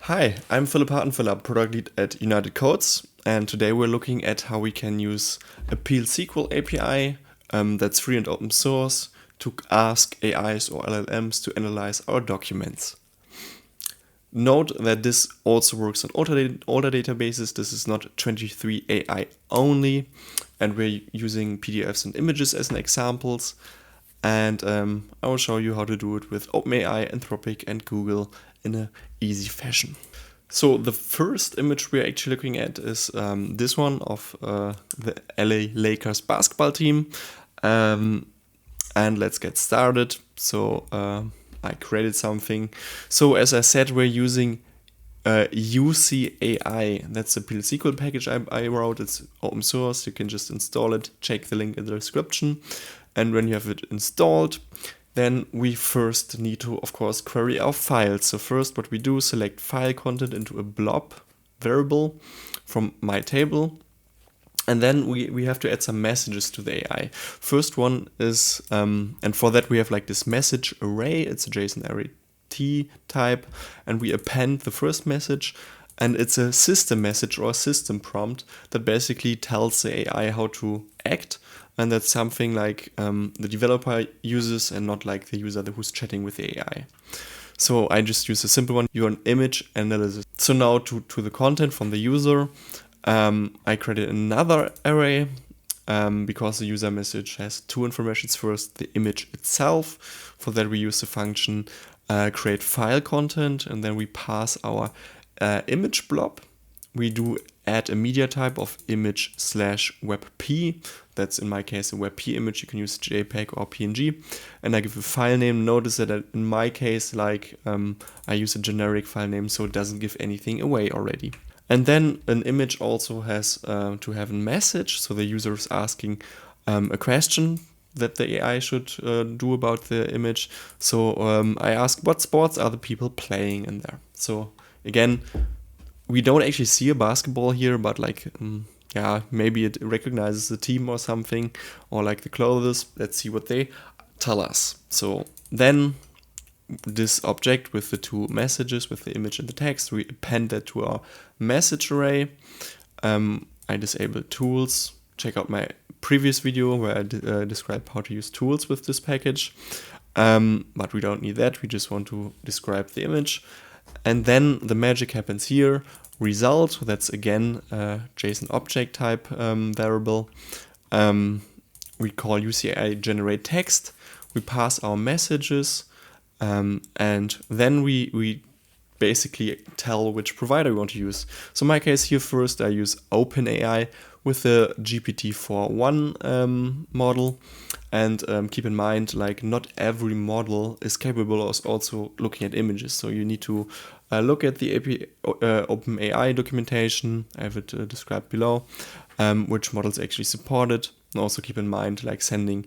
Hi, I'm Philipp Hartenfeller, product lead at United Codes, and today we're looking at how we can use a PL SQL API that's free and open source to ask AIs or LLMs to analyze our documents. Note that this also works on older databases. This is not 23 AI only, and we're using PDFs and images as an examples. And I will show you how to do it with OpenAI, Anthropic, and Google in an easy fashion. So the first image we're actually looking at is this one of the LA Lakers basketball team. And let's get started. So I created something. So as I said, we're using UCAI. That's a PL SQL package I wrote. It's open source. You can just install it. Check the link in the description. And when you have it installed, then we first need to, of course, query our files. So first what we do, select file content into a blob variable from my table. And then we have to add some messages to the AI. First one is, and for that we have like this message array. It's a JSON array T type. And we append the first message. And it's a system message or a system prompt that basically tells the AI how to act. And that's something like the developer uses and not like the user who's chatting with the AI. So I just use a simple one, your image analysis. So now to the content from the user, I created another array because the user message has two informations. First, the image itself. For that we use the function create file content, and then we pass our image blob. We do add a media type of image/webp. That's in my case a WebP image. You can use JPEG or PNG. And I give a file name. Notice that in my case, like I use a generic file name, so it doesn't give anything away already. And then an image also has to have a message. So the user is asking a question that the AI should do about the image. So I ask, what sports are the people playing in there? So again, we don't actually see a basketball here, but like, yeah, maybe it recognizes the team or something, or like the clothes. Let's see what they tell us. So then this object with the two messages, with the image and the text, we append that to our message array. I disable tools. Check out my previous video where I described how to use tools with this package. But we don't need that. We just want to describe the image. And then the magic happens here. Result, that's again a JSON object type variable. We call UCI generate text. We pass our messages, and then we basically tell which provider we want to use. So in my case here, first I use OpenAI with the GPT-4.1 model. And keep in mind, like not every model is capable of also looking at images. So you need to look at the OpenAI documentation. I have it described below, which models actually support it. And also keep in mind, like sending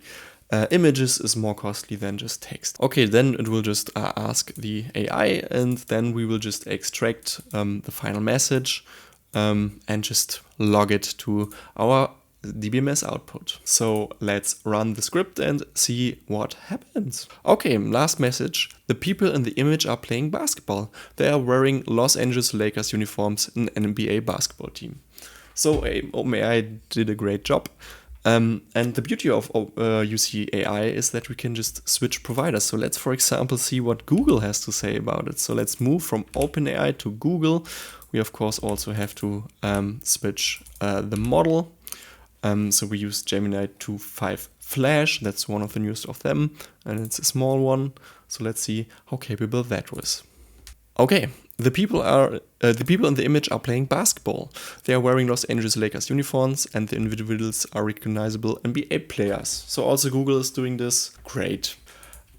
images is more costly than just text. Okay, then it will just ask the AI, and then we will just extract the final message and just log it to our DBMS output. So let's run the script and see what happens. Okay, last message. The people in the image are playing basketball. They are wearing Los Angeles Lakers uniforms in an NBA basketball team. So OpenAI did a great job. And the beauty of UCAI is that we can just switch providers. So let's, for example, see what Google has to say about it. So let's move from OpenAI to Google. We, of course, also have to switch the model. So we use Gemini 2.5 Flash. That's one of the newest of them, and it's a small one. So let's see how capable that was. Okay, the people in the image are playing basketball. They are wearing Los Angeles Lakers uniforms, and the individuals are recognizable NBA players. So also Google is doing this. Great.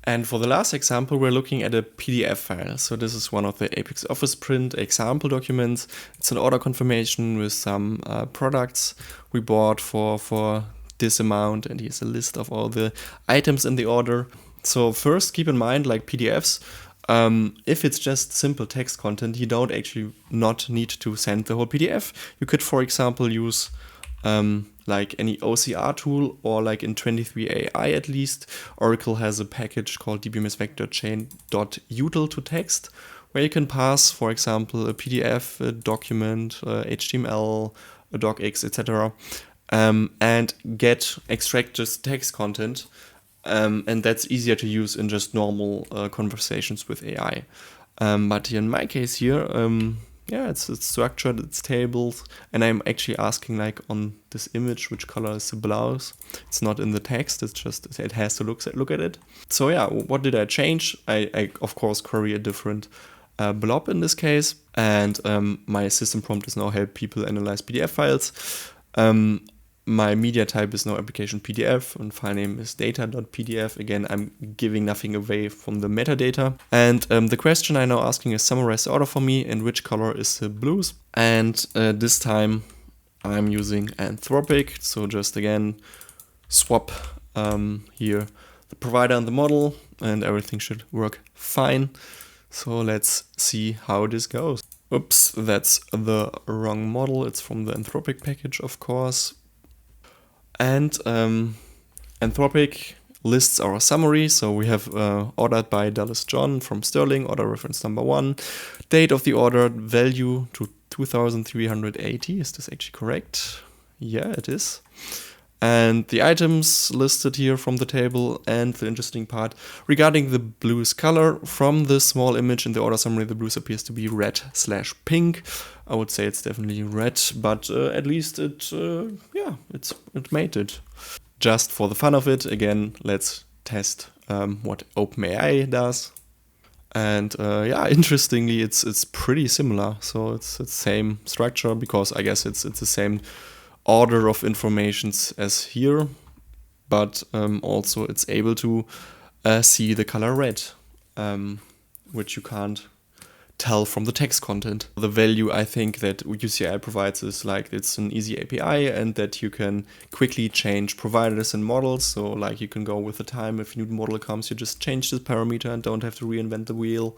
And for the last example, we're looking at a PDF file. So this is one of the Apex Office Print example documents. It's an order confirmation with some products we bought for this amount. And here's a list of all the items in the order. So first, keep in mind, like PDFs, if it's just simple text content, you don't actually not need to send the whole PDF. You could, for example, use like any OCR tool, or like in 23AI at least, Oracle has a package called dbms vector chain.util to text, where you can pass, for example, a PDF, a document, HTML, a docx, etc., and extract just text content. And that's easier to use in just normal conversations with AI. But in my case here, yeah, it's structured, it's tables, and I'm actually asking like on this image, which color is the blouse. It's not in the text, it's just, it has to look at it. So yeah, what did I change? I of course query a different blob in this case, and my system prompt is now help people analyze PDF files. My media type is now application PDF, and file name is data.pdf. Again, I'm giving nothing away from the metadata. And the question I'm now asking is summarize the order for me, and which color is the blues. And this time I'm using Anthropic. So just again, swap here the provider and the model, and everything should work fine. So let's see how this goes. Oops, that's the wrong model. It's from the Anthropic package, of course. And Anthropic lists our summary. So we have ordered by Dallas John from Sterling, order reference number 1, date of the order, value to 2,380. Is this actually correct? Yeah, it is. And the items listed here from the table, and the interesting part regarding the blues color, from the small image in the order summary, the blues appears to be red/pink. I would say it's definitely red, but at least it made it. Just for the fun of it, again, let's test what OpenAI does. And yeah, interestingly, it's pretty similar. So it's the same structure, because I guess it's the same order of informations as here, but also it's able to see the color red, which you can't tell from the text content. The value I think that UCI provides is like it's an easy API, and that you can quickly change providers and models. So like you can go with the time. If a new model comes, you just change this parameter and don't have to reinvent the wheel.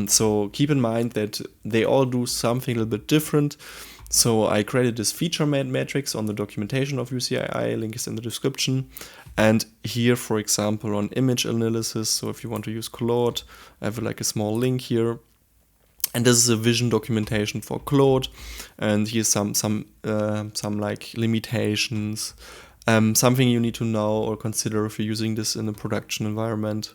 So keep in mind that they all do something a little bit different. So I created this feature matrix on the documentation of UCI, link is in the description. And here, for example, on image analysis, so if you want to use Claude, I have like a small link here. And this is a vision documentation for Claude. And here's some like limitations, something you need to know or consider if you're using this in a production environment.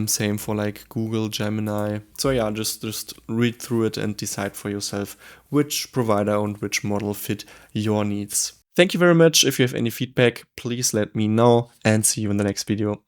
Same for like Google, Gemini. So yeah, just read through it and decide for yourself which provider and which model fit your needs. Thank you very much. If you have any feedback, please let me know, and see you in the next video.